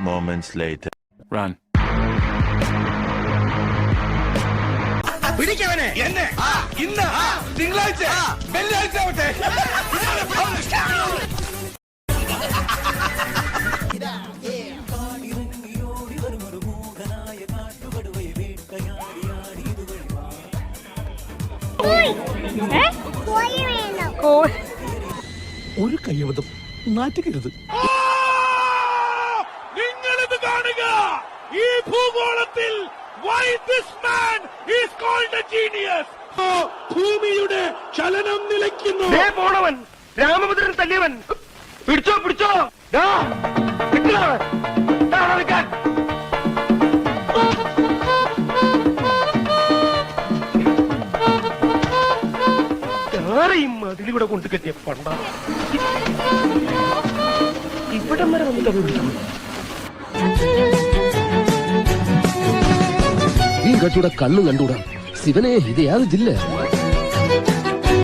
moments later. Run. പിടിക്കവനെ എന്നെ ഇന്ന് തിങ്കളാഴ്ച വെള്ളിയാഴ്ച ആവട്ടെ. ഒരു കയ്യബദ്ധം നാറ്റുകരുത്. നിങ്ങളിത് കാണുക. ഈ ഭൂഗോളത്തിൽ why this man is called a genius. ഭൂമിയുടെ ചലനം നിലയ്ക്കുന്നു. പോണവൻ രാമഭദ്രൻ തല്ലിയവൻ. പിടിച്ചോ പിടിച്ചോ. ആരെയും അതിലൂടെ കൊണ്ടു കെട്ടിയ പണ്ട ഇവിടം വരെ വന്നിട്ട് അത് വിളിക്കുന്നു. ഈ കട്ടിയുടെ കണ്ണും കണ്ടൂടാ. ശിവനെ ഇത് യാതൊരു ജില്ല.